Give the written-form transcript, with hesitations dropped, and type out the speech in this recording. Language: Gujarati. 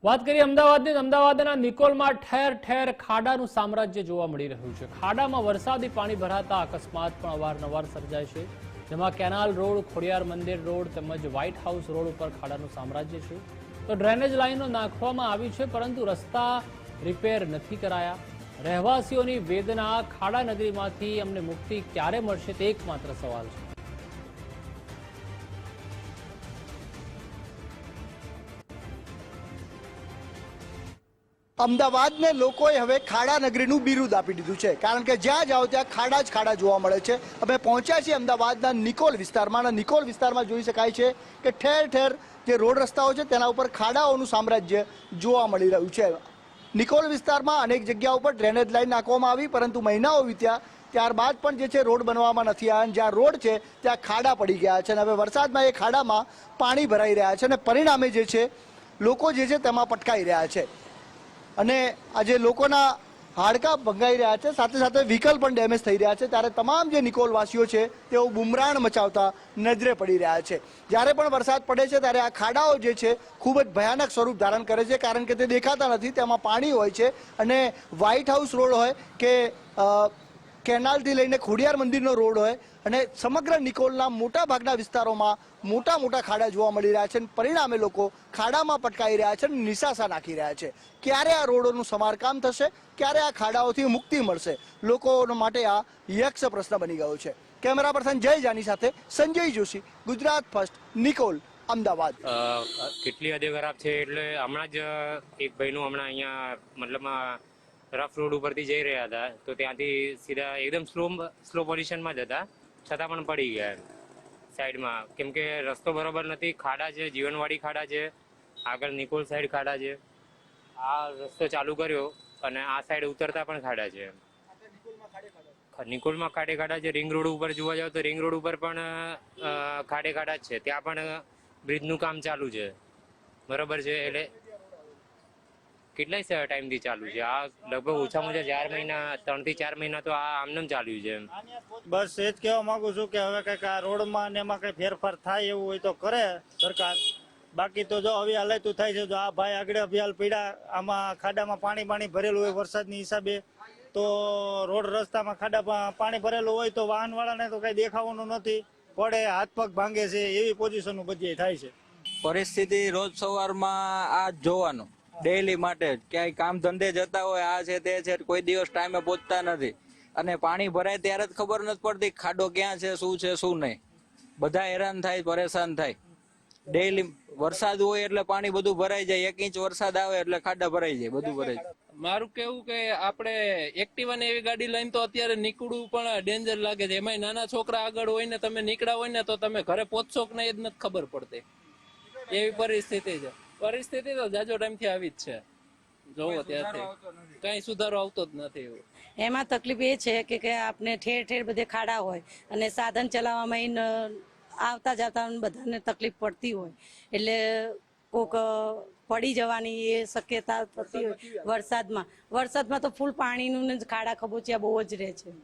વાત કરીએ અમદાવાદની અમદાવાદના નિકોલમાં ઠેર ઠેર ખાડાનું સામ્રાજ્ય જોવા મળી રહ્યું છે। ખાડામાં વરસાદી પાણી ભરાતા અકસ્માત પણ અવારનવાર સર્જાય છે, જેમાં કેનાલ રોડ, ખોડિયાર મંદિર રોડ તેમજ વ્હાઇટ હાઉસ રોડ ઉપર ખાડાનું સામ્રાજ્ય છે। તો ડ્રેનેજ લાઈનો નાખવામાં આવી છે, પરંતુ રસ્તા રિપેર નથી કરાયા। રહેવાસીઓની વેદના, ખાડા નગરીમાંથી અમને મુક્તિ ક્યારે મળશે તે એકમાત્ર સવાલ છે। અમદાવાદને લોકોએ હવે ખાડા નગરીનું બિરુદ આપી દીધું છે, કારણ કે જ્યાં જાઓ ત્યાં ખાડા જ ખાડા જોવા મળે છે। અમે પહોંચ્યા છીએ અમદાવાદના નિકોલ વિસ્તારમાં, અને નિકોલ વિસ્તારમાં જોઈ શકાય છે કે ઠેર ઠેર જે રોડ રસ્તાઓ છે તેના ઉપર ખાડાઓનું સામ્રાજ્ય જોવા મળી રહ્યું છે। નિકોલ વિસ્તારમાં અનેક જગ્યા ઉપર ડ્રેનેજ લાઈન નાખવામાં આવી, પરંતુ મહિનાઓ વીત્યા ત્યારબાદ પણ જે છે રોડ બનવામાં નથી આવ્યા, અને જ્યાં રોડ છે ત્યાં ખાડા પડી ગયા છે, અને હવે વરસાદમાં એ ખાડામાં પાણી ભરાઈ રહ્યા છે, અને પરિણામે જે છે લોકો જે છે તેમાં પટકાઈ રહ્યા છે, અને આજે લોકોના હાડકાં ભંગાઈ રહ્યા છે, સાથે સાથે વ્હીકલ પણ ડેમેજ થઈ રહ્યા છે। ત્યારે તમામ જે નિકોલવાસીઓ છે તેઓ બુમરાણ મચાવતા નજરે પડી રહ્યા છે। જ્યારે પણ વરસાદ પડે છે ત્યારે આ ખાડાઓ જે છે ખૂબ જ ભયાનક સ્વરૂપ ધારણ કરે છે, કારણ કે તે દેખાતા નથી, તેમાં પાણી હોય છે, અને વ્હાઇટ હાઉસ રોડ હોય કે કેનાલથી લઈને ખોડિયાર મંદિરનો રોડ હોય, અને સમગ્ર નિકોલના મોટા ભાગના વિસ્તારોમાં મોટા મોટા ખાડા જોવા મળી રહ્યા છે, અને પરિણામે લોકો ખાડામાં પટકાઈ રહ્યા છે અને નિશાસા નાખી રહ્યા છે। ક્યારે આ રોડોનું સમારકામ થશે, ક્યારે આ ખાડાઓથી મુક્તિ મળશે, લોકો માટે આ યક્ષ પ્રશ્ન બની ગયો છે। કેમેરા પર્સન જય જાની સાથે સંજય જોશી, ગુજરાત ફર્સ્ટ, નિકોલ, અમદાવાદ। કેટલી હદે ખરાબ છે એટલે હમણાં જ એક ભાઈનું હમણાં અહીંયા મતલબમાં રફ રોડ ઉપરથી જઈ રહ્યા હતા, તો ત્યાંથી સીધા એકદમ સ્લો પોઝિશનમાં જ હતા, છતાં પણ પડી ગયા સાઈડમાં, કેમ કે રસ્તો બરોબર નથી, ખાડા છે, જીવનવાડી ખાડા છે, આગળ નિકોલ સાઈડ ખાડા છે। આ રસ્તો ચાલુ કર્યો અને આ સાઈડ ઉતરતા પણ ખાડા છે, નિકોલમાં ખાડા છે। રિંગ રોડ ઉપર જોવા જાવ તો રિંગ રોડ ઉપર પણ ખાડા જ છે, ત્યાં પણ બ્રિજનું કામ ચાલુ છે, બરોબર છે। એટલે કેટલાય ટાઈમથી ચાલુ છે આ, લગભગ ઓછામાં ઓછા 4 મહિના, 3 થી 4 મહિના તો આ આમનેમ ચાલ્યું છે। બસ એ જ કહેવા માંગુ છું કે હવે કંઈક આ રોડમાં ને એમાં કંઈ ફેરફાર થાય એવું હોય તો કરે સરકાર, બાકી તો જો હવે હાલતું થાય છે। જો આ ભાઈ આગળ અભિયાલ પીડા, આમાં ખાડામાં પાણી ભરેલું હોય વરસાદની હિસાબે, તો રોડ રસ્તામાં ખાડા પાણી ભરેલું હોય તો વાહનવાળાને તો કંઈ દેખાવાનું નથી, પડે, હાથ પગ ભાંગે છે, એવી પોઝિશનનું બધી થાય છે। પરિસ્થિતિ રોજ સવારમાં આ જ જોવાનું, ડેઈલી માટે જ, ક્યાંય કામ ધંધે જતા હોય, આ છે તે છે, કોઈ દિવસ ટાઈમે પહોંચતા નથી, અને પાણી ભરાય ત્યારે જ ખબર નથી પડતી ખાડો ક્યાં છે શું નહીં, બધા હેરાન થાય, પરેશાન થાય। ડેઈલી વરસાદ હોય એટલે પાણી બધું ભરાઈ જાય, 1 ઇંચ વરસાદ આવે એટલે ખાડા ભરાઈ જાય, બધું ભરાઈ જાય। મારું કેવું કે આપણે એક્ટિવા ને એવી ગાડી લઈને તો અત્યારે નીકળવું પણ ડેન્જર લાગે છે, એમાંય નાના છોકરા આગળ હોય ને, તમે નીકળ્યા હોય ને તો તમે ઘરે પહોંચશો કે નહીં એ જ નથી ખબર પડતી, એવી પરિસ્થિતિ છે। પરિસ્થિતિ તો જાજો ટાઈમથી આવી જ છે, જોવો ત્યારથી કઈ સુધારો આવતો જ નથી। એવું એમાં તકલીફ એ છે કે આપણે ઠેર ઠેર બધે ખાડા હોય, અને સાધન ચલાવવામાં આવતા જતા બધાને તકલીફ પડતી હોય, એટલે કોક પડી જવાની એ શક્યતા થતી હોય। વરસાદમાં તો ફૂલ પાણીનું ખાડા ખબોચિયા બહુ જ રહે છે।